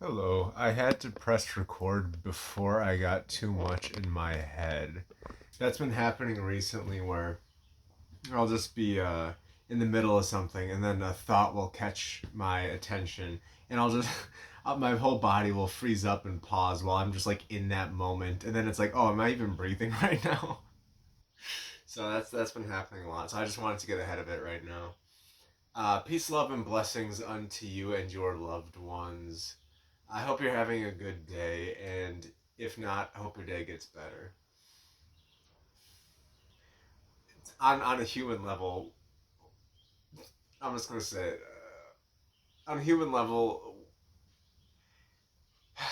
Hello. I had to press record before I got too much in my head. That's been happening recently where I'll just be in the middle of something and then a thought will catch my attention and I'll just my whole body will freeze up and pause while I'm just like in that moment and then it's like, "Oh, am I even breathing right now?" So that's been happening a lot. So I just wanted to get ahead of it right now. Peace, love, and blessings unto you and your loved ones. I hope you're having a good day, and if not, I hope your day gets better. On a human level, I'm just gonna say it. On a human level, a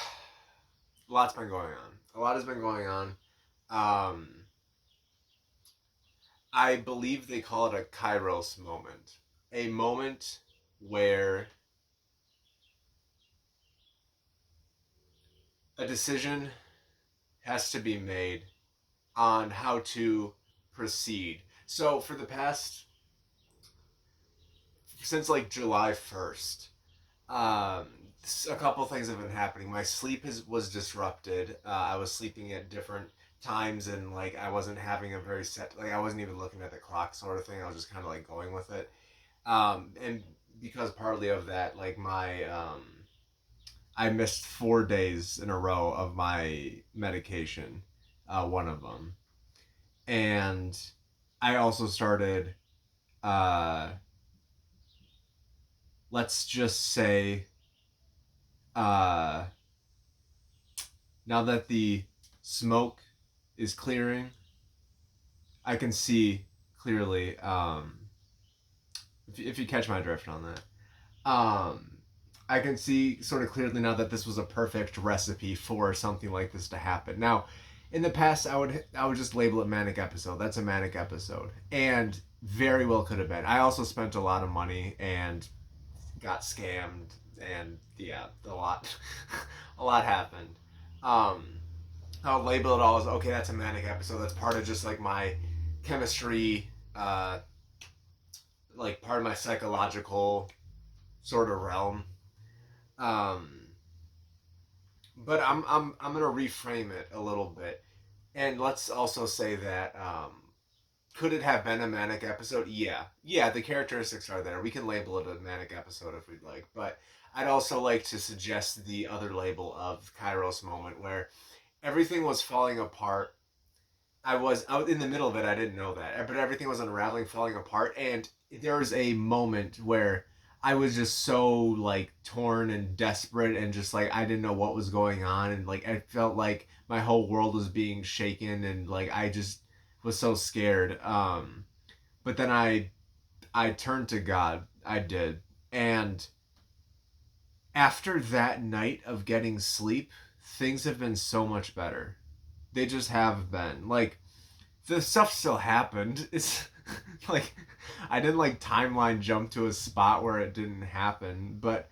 lot's been going on. A lot has been going on. Um, I believe they call it a Kairos moment, a moment where a decision has to be made on how to proceed. So for the past since like July 1st, um, a couple things have been happening. My sleep was disrupted. I was sleeping at different times and like I wasn't having a very set, like I wasn't even looking at the clock sort of thing. I was just kind of like going with it. And because partly of that, like I missed 4 days in a row of my medication, one of them. And I also started, uh, let's just say, uh, now that the smoke is clearing, I can see clearly. If you catch my drift on that, I can see sort of clearly now that this was a perfect recipe for something like this to happen. Now, in the past, I would just label it manic episode. That's a manic episode, and very well could have been. I also spent a lot of money and got scammed, and yeah, a lot, a lot happened. Um, I'll label it all as okay. That's a manic episode. That's part of just like my chemistry, like part of my psychological sort of realm. Um, but I'm gonna reframe it a little bit, and let's also say that could it have been a manic episode? Yeah, yeah. The characteristics are there. We can label it a manic episode if we'd like, but I'd also like to suggest the other label of Kairos moment where everything was falling apart. I was in the middle of it. I didn't know that, but everything was unraveling, falling apart, and there was a moment where I was just so like torn and desperate, and just like I didn't know what was going on, and like I felt like my whole world was being shaken, and like I just was so scared. But then I turned to God. I did, and after that night of getting sleep, things have been so much better. They just have been like the stuff still happened. It's like I didn't like timeline jump to a spot where it didn't happen, but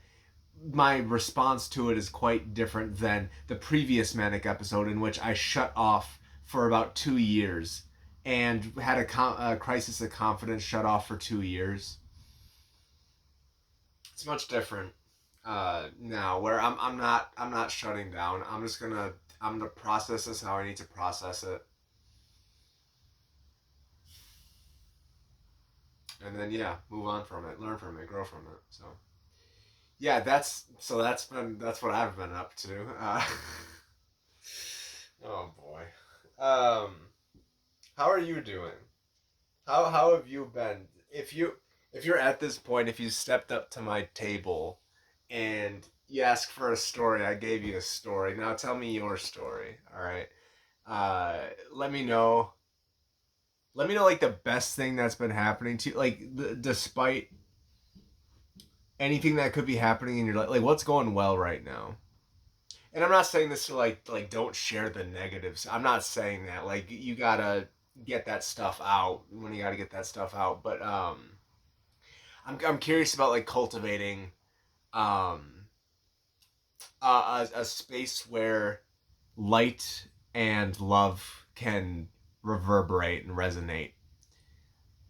my response to it is quite different than the previous manic episode in which I shut off for about 2 years and had a crisis of confidence shut off for 2 years. It's much different now, where I'm not shutting down. I'm gonna process this how I need to process it, and then yeah, move on from it, learn from it, grow from it. So yeah, that's what I've been up to. Oh boy. Um, how are you doing? How have you been? If you're at this point, if you stepped up to my table and you asked for a story, I gave you a story. Now tell me your story. All right. Let me know. Let me know like the best thing that's been happening to you, like despite anything that could be happening in your life. Like what's going well right now. And I'm not saying this to like don't share the negatives. I'm not saying that. Like you gotta get that stuff out when you gotta get that stuff out. But I'm curious about like cultivating um a space where light and love can reverberate and resonate.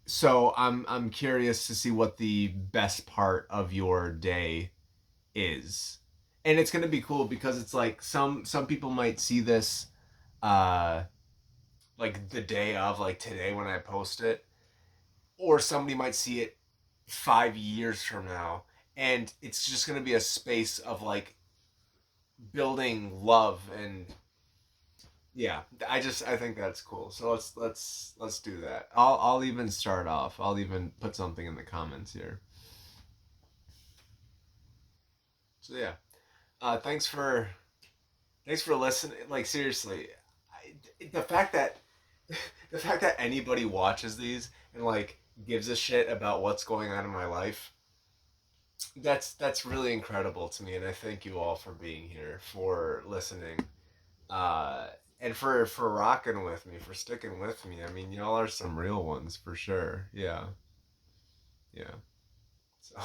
So I'm curious to see what the best part of your day is and it's gonna be cool because it's like some people might see this uh like the day of, like today when I post it, or somebody might see it 5 years from now, and it's just gonna be a space of like building love. And yeah, I think that's cool. So let's do that. I'll even start off. I'll even put something in the comments here. So yeah, thanks for listening. Like seriously, the fact that the fact that anybody watches these and like gives a shit about what's going on in my life, that's really incredible to me. And I thank you all for being here, for listening, uh, and for rocking with me, for sticking with me. I mean, y'all are some real ones for sure. Yeah, yeah. So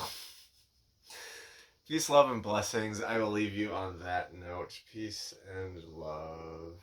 peace, love, and blessings. I will leave you on that note. Peace and love.